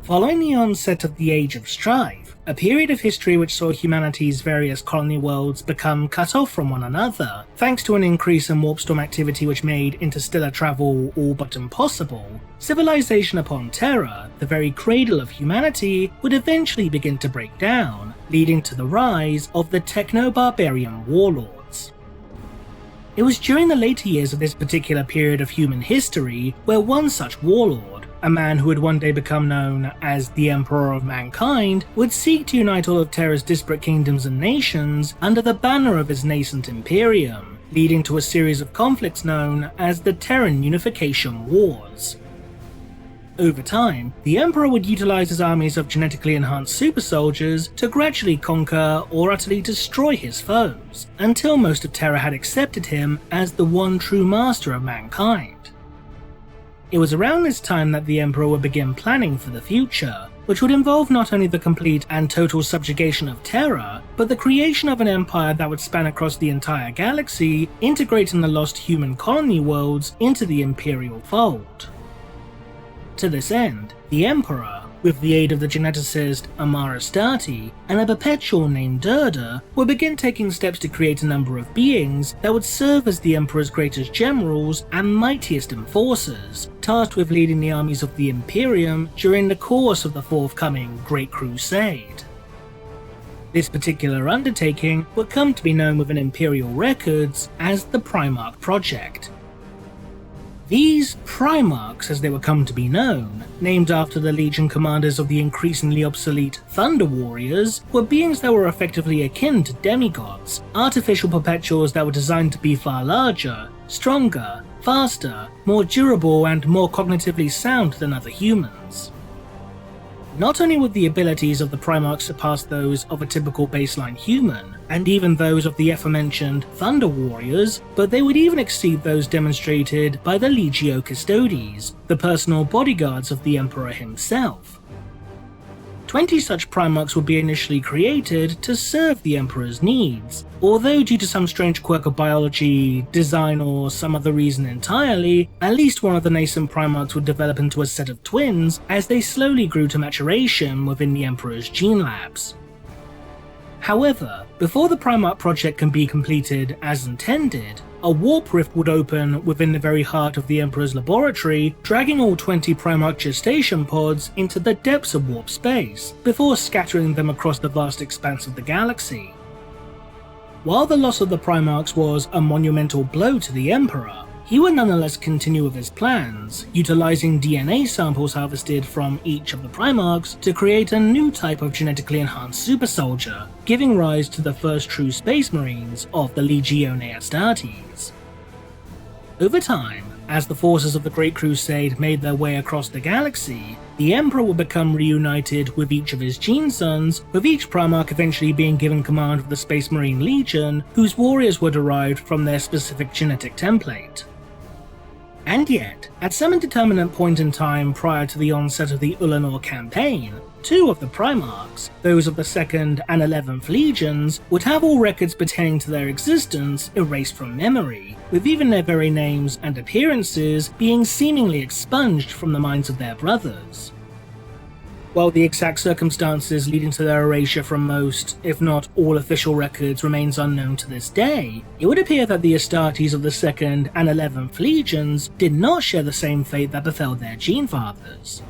Following the onset of the Age of Strife, a period of history which saw humanity's various colony worlds become cut off from one another, thanks to an increase in warp storm activity which made interstellar travel all but impossible, civilization upon Terra, the very cradle of humanity, would eventually begin to break down, leading to the rise of the techno-barbarian warlords. It was during the later years of this particular period of human history where one such warlord, a man who would one day become known as the Emperor of Mankind, would seek to unite all of Terra's disparate kingdoms and nations under the banner of his nascent Imperium, leading to a series of conflicts known as the Terran Unification Wars. Over time, the Emperor would utilize his armies of genetically enhanced super soldiers to gradually conquer or utterly destroy his foes, until most of Terra had accepted him as the one true master of mankind. It was around this time that the Emperor would begin planning for the future, which would involve not only the complete and total subjugation of Terra, but the creation of an empire that would span across the entire galaxy, integrating the lost human colony worlds into the Imperial fold. To this end, the Emperor, with the aid of the geneticist Amara Astarte and a perpetual named Durda, would begin taking steps to create a number of beings that would serve as the Emperor's greatest generals and mightiest enforcers, tasked with leading the armies of the Imperium during the course of the forthcoming Great Crusade. This particular undertaking would come to be known within Imperial Records as the Primarch Project. These Primarchs, as they would come to be known, named after the Legion commanders of the increasingly obsolete Thunder Warriors, were beings that were effectively akin to demigods, artificial perpetuals that were designed to be far larger, stronger, faster, more durable and more cognitively sound than other humans. Not only would the abilities of the Primarchs surpass those of a typical baseline human, and even those of the aforementioned Thunder Warriors, but they would even exceed those demonstrated by the Legio Custodes, the personal bodyguards of the Emperor himself. 20 such Primarchs would be initially created to serve the Emperor's needs, although due to some strange quirk of biology, design or some other reason entirely, at least one of the nascent Primarchs would develop into a set of twins as they slowly grew to maturation within the Emperor's gene labs. However, before the Primarch project can be completed as intended, a warp rift would open within the very heart of the Emperor's laboratory, dragging all 20 Primarch gestation pods into the depths of warp space, before scattering them across the vast expanse of the galaxy. While the loss of the Primarchs was a monumental blow to the Emperor, he would nonetheless continue with his plans, utilizing DNA samples harvested from each of the Primarchs to create a new type of genetically enhanced super soldier, giving rise to the first true Space Marines of the Legiones Astartes. Over time, as the forces of the Great Crusade made their way across the galaxy, the Emperor would become reunited with each of his gene sons, with each Primarch eventually being given command of the Space Marine Legion, whose warriors were derived from their specific genetic template. And yet, at some indeterminate point in time prior to the onset of the Ullanor campaign, 2 of the Primarchs, those of the 2nd and 11th Legions, would have all records pertaining to their existence erased from memory, with even their very names and appearances being seemingly expunged from the minds of their brothers. While the exact circumstances leading to their erasure from most, if not all official records remains unknown to this day, it would appear that the Astartes of the 2nd and 11th Legions did not share the same fate that befell their gene fathers.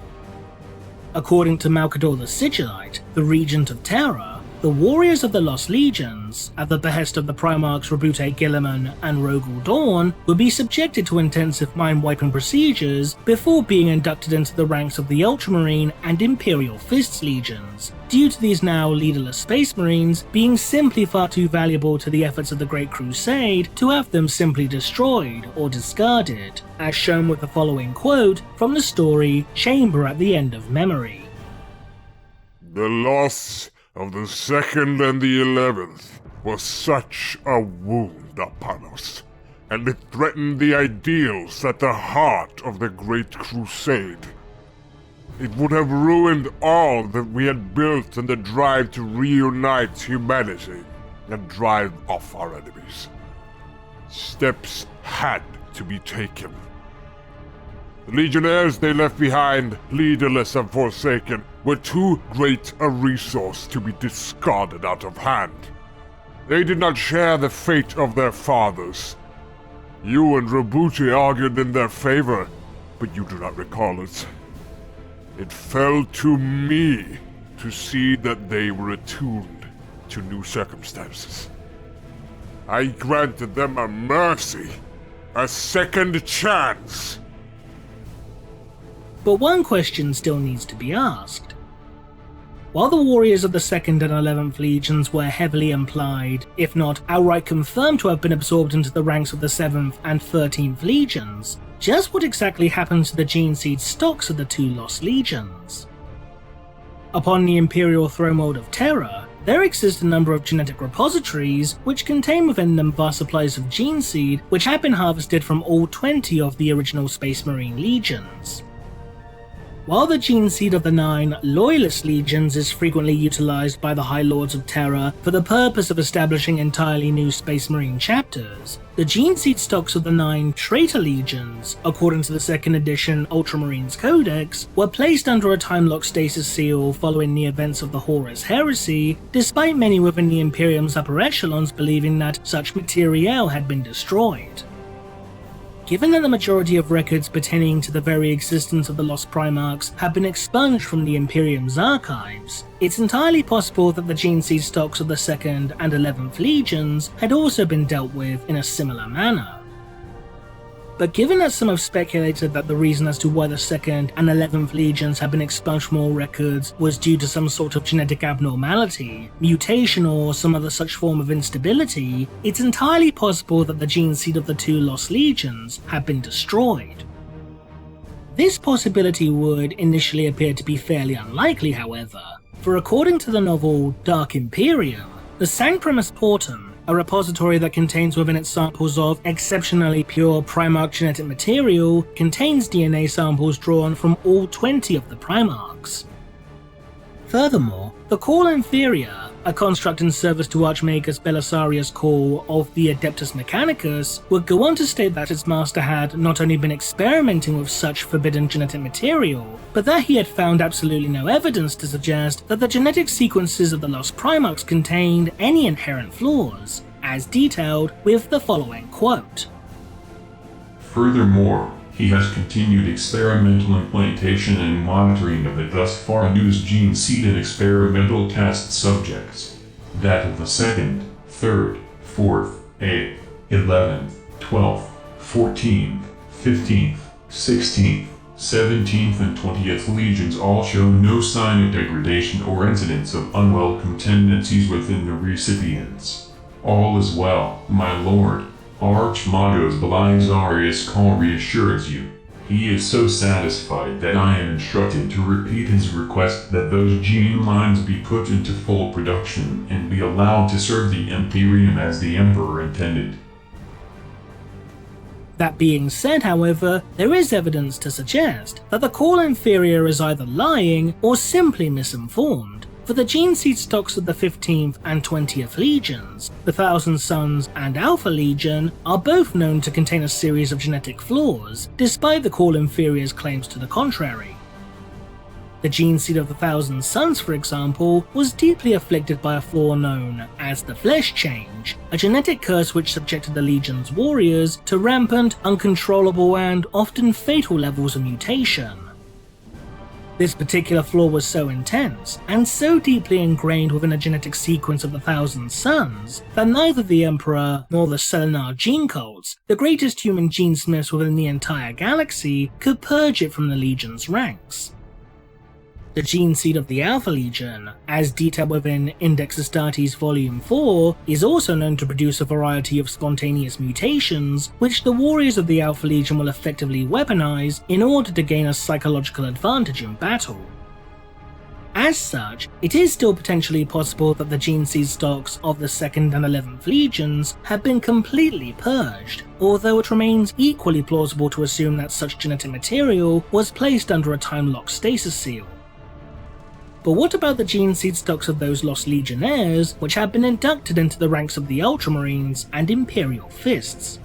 According to Malcador the Sigillite, the Regent of Terra, the warriors of the Lost Legions, at the behest of the Primarchs Rabute Gilliman and Rogel Dawn, would be subjected to intensive mind-wiping procedures before being inducted into the ranks of the Ultramarine and Imperial Fists Legions, due to these now leaderless Space Marines being simply far too valuable to the efforts of the Great Crusade to have them simply destroyed or discarded, as shown with the following quote from the story Chamber at the End of Memory. The loss of the 2nd and the 11th was such a wound upon us, and it threatened the ideals at the heart of the Great Crusade. It would have ruined all that we had built in the drive to reunite humanity and drive off our enemies. Steps had to be taken. The Legionnaires they left behind, leaderless and forsaken, were too great a resource to be discarded out of hand. They did not share the fate of their fathers. You and Robuti argued in their favor, but you do not recall it. It fell to me to see that they were attuned to new circumstances. I granted them a mercy, a second chance. But one question still needs to be asked. While the warriors of the 2nd and 11th Legions were heavily implied, if not outright confirmed to have been absorbed into the ranks of the 7th and 13th Legions, just what exactly happened to the gene seed stocks of the two lost legions? Upon the Imperial Throne World of Terror, there exist a number of genetic repositories which contain within them vast supplies of gene seed which had been harvested from all 20 of the original Space Marine legions. While the gene seed of the 9 Loyalist legions is frequently utilized by the High Lords of Terror for the purpose of establishing entirely new Space Marine chapters, the gene seed stocks of the 9 Traitor legions, according to the 2nd edition Ultramarines Codex, were placed under a time-lock stasis seal following the events of the Horus Heresy, despite many within the Imperium's upper echelons believing that such materiel had been destroyed. Given that the majority of records pertaining to the very existence of the lost Primarchs have been expunged from the Imperium's archives, it's entirely possible that the gene seed stocks of the 2nd and 11th Legions had also been dealt with in a similar manner. But given that some have speculated that the reason as to why the 2nd and 11th Legions have been expunged from all records was due to some sort of genetic abnormality, mutation or some other such form of instability, it's entirely possible that the gene seed of the two lost legions had been destroyed. This possibility would initially appear to be fairly unlikely, however, for according to the novel Dark Imperium, the Sancprimus Portum, a repository that contains within it samples of exceptionally pure Primarch genetic material, contains DNA samples drawn from all 20 of the Primarchs. Furthermore, the Call Inferior, a construct in service to Archmagus Belisarius' call of the Adeptus Mechanicus, would go on to state that its master had not only been experimenting with such forbidden genetic material, but that he had found absolutely no evidence to suggest that the genetic sequences of the lost Primarchs contained any inherent flaws, as detailed with the following quote. Furthermore, he has continued experimental implantation and monitoring of the thus far unused gene seed in experimental test subjects, that of the 2nd, 3rd, 4th, 8th, 11th, 12th, 14th, 15th, 16th, 17th and 20th Legions all show no sign of degradation or incidents of unwelcome tendencies within the recipients. All is well, my lord. Archmagos Belisarius' call reassures you. He is so satisfied that I am instructed to repeat his request that those gene lines be put into full production and be allowed to serve the Imperium as the Emperor intended. That being said, however, there is evidence to suggest that the Call Inferior is either lying or simply misinformed, for the gene seed stocks of the 15th and 20th Legions, the Thousand Sons and Alpha Legion, are both known to contain a series of genetic flaws, despite the Call Inferior's claims to the contrary. The gene seed of the Thousand Sons, for example, was deeply afflicted by a flaw known as the Flesh Change, a genetic curse which subjected the Legion's warriors to rampant, uncontrollable and often fatal levels of mutation. This particular flaw was so intense, and so deeply ingrained within a genetic sequence of the Thousand Sons, that neither the Emperor nor the Selenar gene cults, the greatest human genesmiths within the entire galaxy, could purge it from the Legion's ranks. The gene seed of the Alpha Legion, as detailed within Index Astartes Volume 4, is also known to produce a variety of spontaneous mutations, which the warriors of the Alpha Legion will effectively weaponize in order to gain a psychological advantage in battle. As such, it is still potentially possible that the gene seed stocks of the 2nd and 11th Legions have been completely purged, although it remains equally plausible to assume that such genetic material was placed under a time-lock stasis seal. But what about the gene seed stocks of those lost Legionnaires which had been inducted into the ranks of the Ultramarines and Imperial Fists?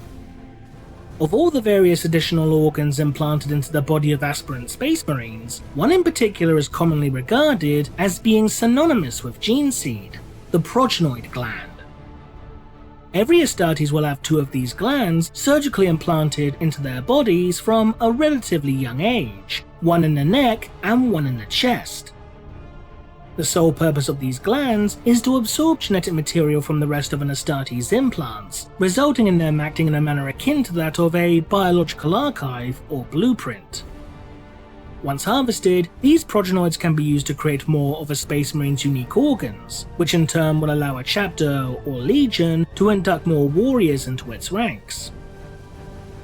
of all the various additional organs implanted into the body of aspirant Space Marines, one in particular is commonly regarded as being synonymous with gene seed, the Progenoid Gland. Every Astartes will have 2 of these glands surgically implanted into their bodies from a relatively young age, one in the neck and one in the chest. The sole purpose of these glands is to absorb genetic material from the rest of an Astartes' implants, resulting in them acting in a manner akin to that of a biological archive or blueprint. Once harvested, these progenoids can be used to create more of a Space Marine's unique organs, which in turn will allow a chapter or legion to induct more warriors into its ranks.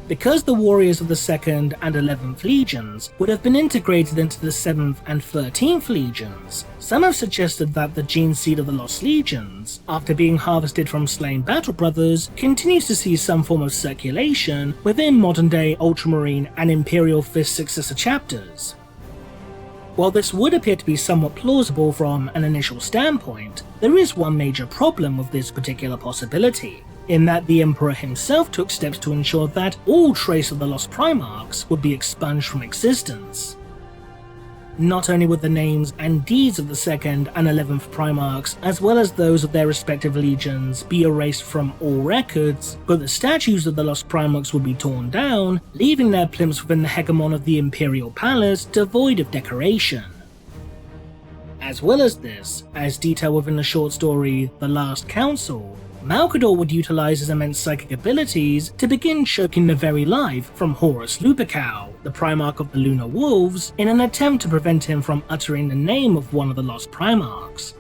Because the warriors of the 2nd and 11th legions would have been integrated into the 7th and 13th legions, some have suggested that the gene seed of the Lost Legions, after being harvested from slain battle brothers, continues to see some form of circulation within modern-day Ultramarine and Imperial Fist successor chapters. While this would appear to be somewhat plausible from an initial standpoint, there is one major problem with this particular possibility, in that the Emperor himself took steps to ensure that all trace of the lost Primarchs would be expunged from existence. Not only would the names and deeds of the 2nd and 11th Primarchs, as well as those of their respective legions, be erased from all records, but the statues of the lost Primarchs would be torn down, leaving their plinths within the hegemon of the Imperial Palace devoid of decoration. As well as this, as detailed within the short story The Last Council, Malcador would utilize his immense psychic abilities to begin choking the very life from Horus Lupercal, the Primarch of the Lunar Wolves, in an attempt to prevent him from uttering the name of one of the lost Primarchs.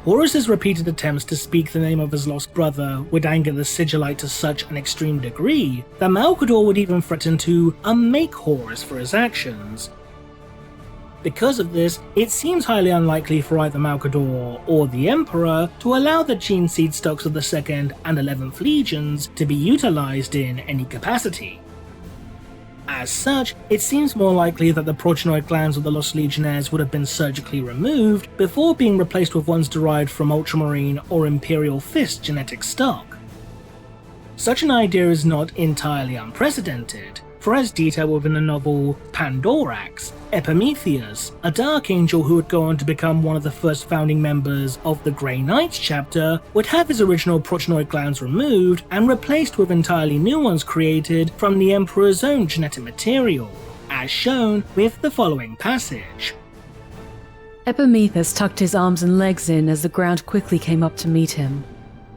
Horus's repeated attempts to speak the name of his lost brother would anger the Sigillite to such an extreme degree that Malcador would even threaten to unmake Horus for his actions. Because of this, it seems highly unlikely for either Malcador or the Emperor to allow the gene seed stocks of the 2nd and 11th legions to be utilized in any capacity. As such, it seems more likely that the progenoid glands of the Lost Legionnaires would have been surgically removed before being replaced with ones derived from Ultramarine or Imperial Fist genetic stock. Such an idea is not entirely unprecedented, for as detailed within the novel Pandorax, Epimetheus, a Dark Angel who would go on to become one of the first founding members of the Grey Knights chapter, would have his original progenoid glands removed and replaced with entirely new ones created from the Emperor's own genetic material, as shown with the following passage. Epimetheus tucked his arms and legs in as the ground quickly came up to meet him.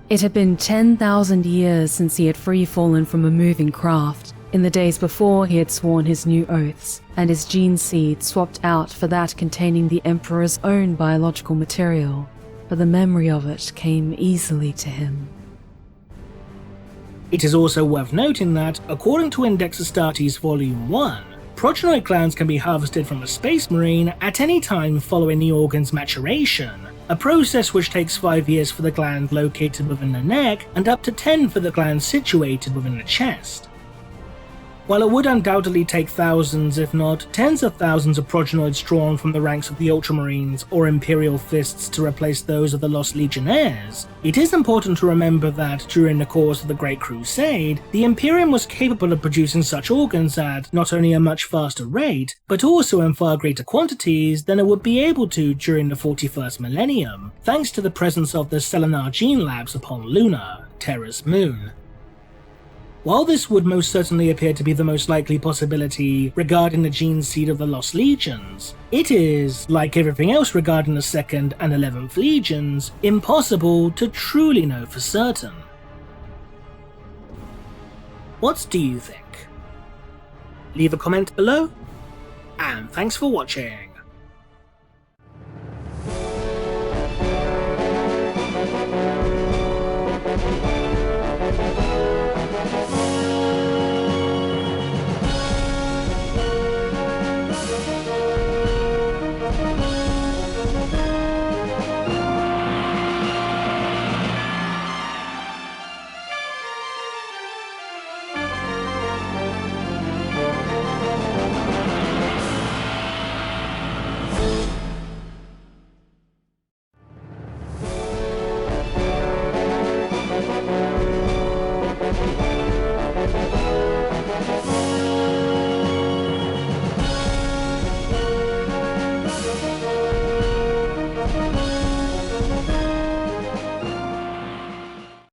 It had been 10,000 years since he had free-fallen from a moving craft, in the days before he had sworn his new oaths, and his gene seed swapped out for that containing the Emperor's own biological material, but the memory of it came easily to him. It is also worth noting that, according to Index Astartes Volume 1, progenoid glands can be harvested from a Space Marine at any time following the organ's maturation, a process which takes 5 years for the gland located within the neck and up to 10 for the gland situated within the chest. While it would undoubtedly take thousands, if not tens of thousands of progenoids drawn from the ranks of the Ultramarines or Imperial Fists to replace those of the Lost Legionnaires, it is important to remember that during the course of the Great Crusade, the Imperium was capable of producing such organs at not only a much faster rate, but also in far greater quantities than it would be able to during the 41st millennium, thanks to the presence of the Selenar Gene Labs upon Luna, Terra's moon. While this would most certainly appear to be the most likely possibility regarding the gene seed of the Lost Legions, it is, like everything else regarding the 2nd and 11th Legions, impossible to truly know for certain. What do you think? Leave a comment below, and thanks for watching.